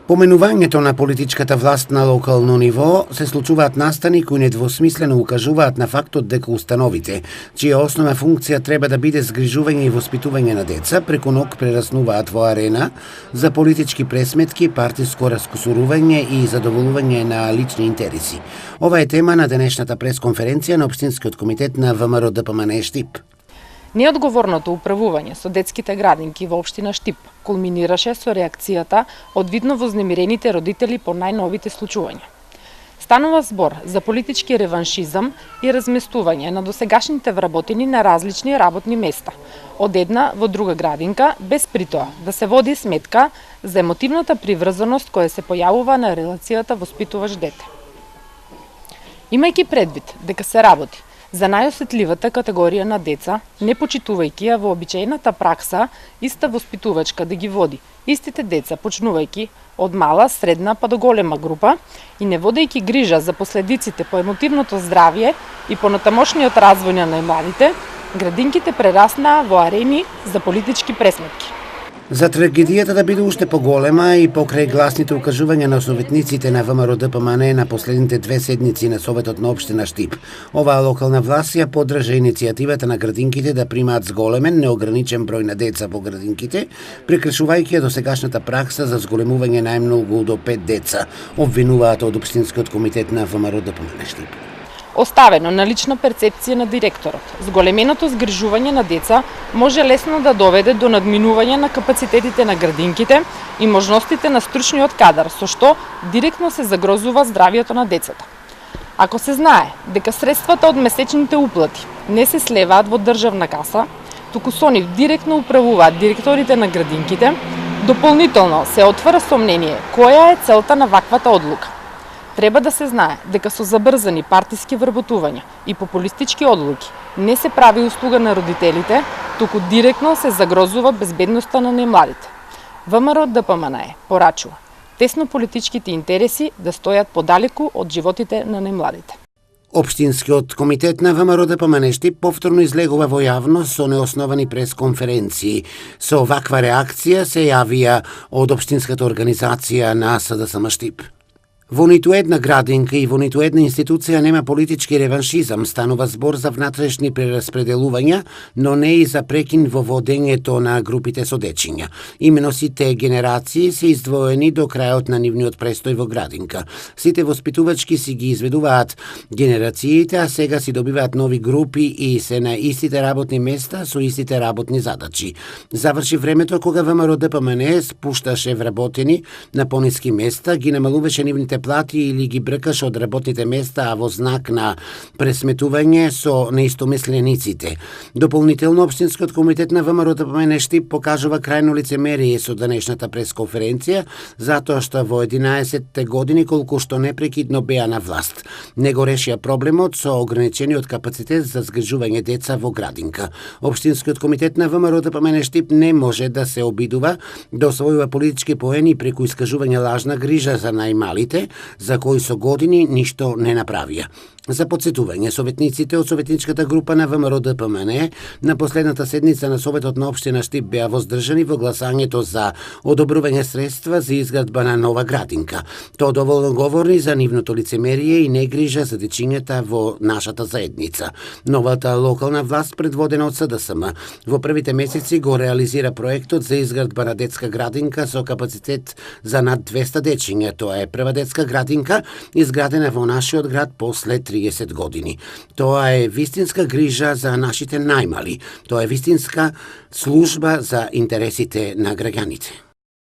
Поменувањето на политичката власт на локално ниво се случуваат настани кои недвосмислено укажуваат на фактот дека установите, чија основна функција треба да биде згрижување и воспитување на деца, преку ног прераснуваат во арена за политички пресметки, партиско раскусурување и задоволување на лични интереси. Ова е тема на денешната пресконференција на Општинскиот комитет на ВМРО ДПМНЕ Штип. Неодговорното управување со детските градинки во општина Штип кулминираше со реакцијата од видно вознемирените родители по најновите случувања. Станува збор за политички реваншизам и разместување на досегашните вработени на различни работни места, од една во друга градинка, без притоа да се води сметка за емотивната приврзаност која се појавува на релацијата воспитуваш дете. Имајќи предвид дека се работи за најосетливата категорија на деца, не почитувајќи ја вообичаената пракса иста воспитувачка да ги води истите деца, почнувајќи од мала, средна па до голема група и не водејќи грижа за последиците по емотивното здравје и по натамошниот развој на најмладите, градинките прераснаа во арени за политички пресметки. За трагедијата да биде уште поголема и покрај гласните укажувања на советниците на ВМРО ДПМНЕ на последните 2 седмици на Советот на општина Штип, оваа локална власт ја поддржа иницијативата на градинките да примаат зголемен, неограничен број на деца во градинките, прекршувајќи ја досегашната пракса за зголемување најмногу до 5 деца, обвинуваат од Општинскиот комитет на ВМРО ДПМНЕ Штип. Оставено на лична перцепција на директорот, зголеменото згрижување на деца може лесно да доведе до надминување на капацитетите на градинките и можностите на стручниот кадар, со што директно се загрозува здравјето на децата. Ако се знае дека средствата од месечните уплати не се слеваат во државна каса, туку со нив директно управуваат директорите на градинките, дополнително се отвара сомнение која е целта на ваквата одлука. Треба да се знае дека со забрзани партиски вработувања и популистички одлуки не се прави услуга на родителите, туку директно се загрозува безбедноста на најмладите. ВМРО ДПМНЕ порачува тесно политичките интереси да стојат подалеку од животите на најмладите. Општинскиот комитет на ВМРО ДПМНЕ Штип повторно излегува во јавност со неосновани пресконференции. Со ваква реакција се јавија од Општинската организација на СДСМ Штип. Во ниту една градинка и во ниту една институција нема политички реваншизам, станува збор за внатрешни прераспределувања, но не и за прекин во водењето на групите со дечиња. Имено сите генерации се издвоени до крајот на нивниот престој во градинка. Сите воспитувачки си ги изведуваат генерациите, а сега си добиваат нови групи и се на истите работни места со истите работни задачи. Заврши времето кога ВМРО ДПМНЕ спушташе вработени на пониски места, ги намалуваше нивните плати или ги бркаш од работните места, а во знак на пресметување со неистомислениците. Дополнително, Општинскиот комитет на ВМРО ДПМНЕ Штип покажува крајно лицемерие со денешната пресконференција, затоа што во 11 години колку што непрекидно беа на власт, не го решија проблемот со ограничениот капацитет за згрижување деца во градинка. Општинскиот комитет на ВМРО ДПМНЕ Штип не може да се обидува да освојува политички поени преку искажување лажна грижа за најмалите, за кои со години ништо не направија. За подсетување, советниците од советничката група на ВМРО ДПМНЕ на последната седница на Советот на општина Штип беа воздржани во гласањето за одобрување средства за изградба на нова градинка. Тоа доволно говори за нивното лицемерие и негрижа за дечињата во нашата заедница. Новата локална власт, предводена од СДСМ, во првите месеци го реализира проектот за изградба на детска градинка со капацитет за над 200 дечиња. Тоа е прва детска градинка изградена во нашиот град после 30 години. Тоа е вистинска грижа за нашите најмали. Тоа е вистинска служба за интересите на граѓаните.